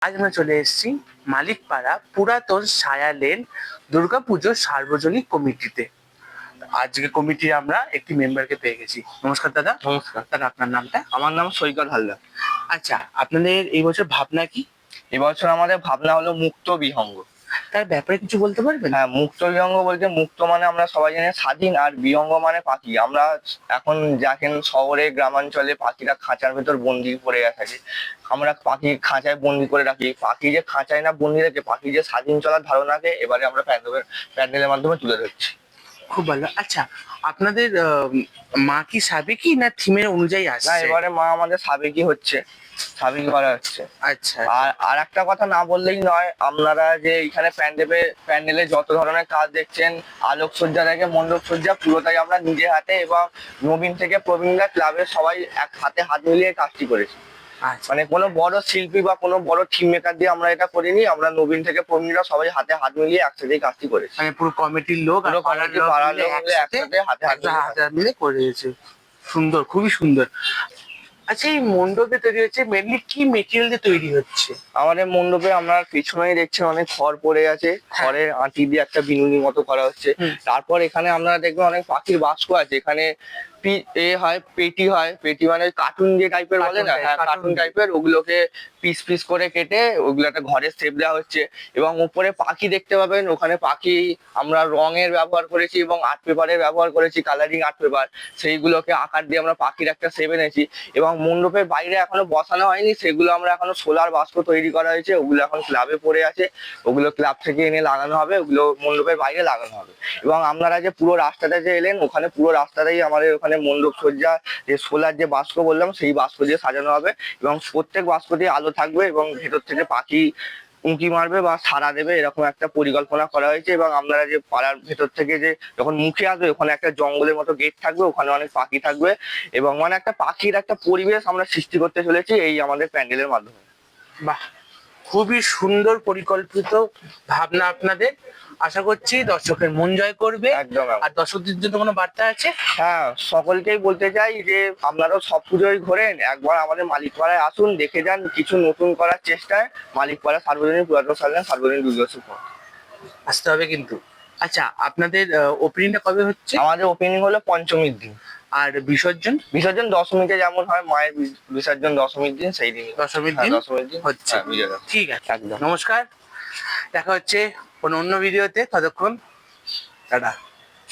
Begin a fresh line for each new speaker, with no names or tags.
আজ আমরা চলে এসেছি মালিকপাড়া পুরাতন সায়া লেন দুর্গাপুজোর সার্বজনীন কমিটিতে। আজকে কমিটির আমরা একটি মেম্বারকে পেয়ে গেছি। নমস্কার দাদা।
নমস্কার
দাদা, আপনার নামটা?
আমার নাম সৈকত হালদার।
আচ্ছা, আপনাদের এই বছর ভাবনা কি?
এবছর আমাদের ভাবনা হলো মুক্ত বিহঙ্গ।
তার ব্যাপারে কিছু বলতে পারবেন?
হ্যাঁ, মুক্ত বিহঙ্গ বলতে মুক্ত মানে আমরা সবাই জানি স্বাধীন, আর বিহঙ্গ মানে পাখি। আমরা এখন দেখেন শহরে গ্রামাঞ্চলে পাখিরা খাঁচার ভেতর বন্দি করে থাকে। আমরা পাখি খাঁচায় বন্দি করে রাখি। পাখি যে খাঁচায় না বন্দি রেখে পাখি যে স্বাধীন চলার ধারণাকে এবারে আমরা প্যান্ডেলের মাধ্যমে তুলে ধরছি।
খুব ভালো। আচ্ছা, আপনাদের মা কি সাবেকি না থিমের অনুযায়ী
না,
আসছে?
এবারে মা আমাদের সাবেকি হচ্ছে, সাবেকি করা হচ্ছে।
আচ্ছা।
আর একটা কথা না বললেই নয়, আপনারা যে এখানে প্যান্ডেলে যত ধরনের কাজ দেখছেন, আলোকসজ্জা থেকে মণ্ডপ সজ্জা, পুরোটাই আমরা নিজে হাতে এবং নবীন থেকে প্রবীণরা ক্লাবের সবাই এক হাতে হাত মিলিয়ে কাজটি করেছি।
আচ্ছা,
মানে কোনো বড় শিল্পী বা কোনো বড় থিম মেকার দিয়ে আমরা এটা করিনি। আমরা নবীন থেকে প্রবীণরা সবাই হাতে হাত মিলিয়ে একসাথেই কাজটি করেছি।
মানে পুরো কমিটির লোক আর
পুরো
পাড়ার
কমিটি,
লোক
পাড়ার
মিলে
লোক মিলে একসাথে হাতে হাত
হাতে হাত মিলে করেছে। সুন্দর, খুবই সুন্দর। আচ্ছা, এই মণ্ডপে তৈরি হচ্ছে মেনলি কি মেটেরিয়াল দিয়ে তৈরি হচ্ছে?
আমাদের মণ্ডপে আমরা পিছনেই দেখছেন অনেক খড় পড়ে আছে, খড়ের আঁটি দিয়ে একটা বিনুনির মতো করা হচ্ছে। তারপর এখানে আপনারা দেখবেন অনেক পাখির বাস্ক আছে। এখানে পেটি হয়, পেটি মানে কার্টুন যে টাইপের বলে না, হ্যাঁ কার্টুন টাইপের, ওগুলোকে পিস পিস করে কেটে ওগুলো একটা ঘরের শেপ দেওয়া হচ্ছে। এবং উপরে পাখি দেখতে পাবেন, ওখানে পাখি আমরা রঙের ব্যবহার করেছি এবং আর্ট পেপারের ব্যবহার করেছি, কালারিং আর্ট পেপার। সেইগুলোকে আকার দিয়ে আমরা পাখির একটা শেপ এনেছি। এবং মণ্ডপের বাইরে এখনো বসানো হয়নি, সেগুলো আমরা এখনো সোলার বাস্ক তৈরি করা হয়েছে, ওগুলো এখন ক্লাবে পড়ে আছে। ওগুলো ক্লাব থেকে এনে লাগানো হবে, ওগুলো মণ্ডপের বাইরে লাগানো হবে। এবং আপনারা যে পুরো রাস্তাটা যে এলেন, ওখানে পুরো রাস্তাটাই আমাদের ওখানে মণ্ডপ সজ্জা, যে সোলার যে বাস্ক বললাম সেই বাস্ক দিয়ে সাজানো হবে। এবং প্রত্যেক বাস্ক দিয়ে আলো থাকবে এবং ভেতর থেকে পাখি উঁকি মারবে বা সাড়া দেবে, এরকম একটা পরিকল্পনা করা হয়েছে। এবং আপনারা যে পাড়ার ভেতর থেকে যে যখন মুখে আসবে, ওখানে একটা জঙ্গলের মতো গেট থাকবে, ওখানে অনেক পাখি থাকবে এবং মানে একটা পাখির একটা পরিবেশ আমরা সৃষ্টি করতে চলেছি এই আমাদের প্যান্ডেলের মাধ্যমে।
বাহ, খুবই সুন্দর পরিকল্পিত ভাবনা আপনাদের। আশা করছি দর্শকের মন জয় করবে।
একদম।
আর দর্শকদের জন্য কোনো বার্তা আছে?
হ্যাঁ, সকলকেই বলতে চাই যে আপনারাও সব পুজোয় ঘোরেন, একবার আমাদের মালিকপাড়ায় আসুন, দেখে যান কিছু নতুন করার চেষ্টায়। মালিকপাড়া সার্বজনীন পুরাতন সালেন সার্বজনীন দুর্গোৎসব
আসতে হবে কিন্তু। আচ্ছা, আপনাদের ওপেনিংটা কবে হচ্ছে?
আমাদের ওপেনিং হলো পঞ্চমীর দিন।
আর বিসর্জন?
বিসর্জন দশমীতে যেমন হয়, মায়ের বিসর্জন দশমীর দিন, সেই দিন
দশমীর দিন হচ্ছে। ঠিক আছে,
একদম।
নমস্কার। দেখা হচ্ছে কোনো অন্য ভিডিওতে। ততক্ষণ টাটা।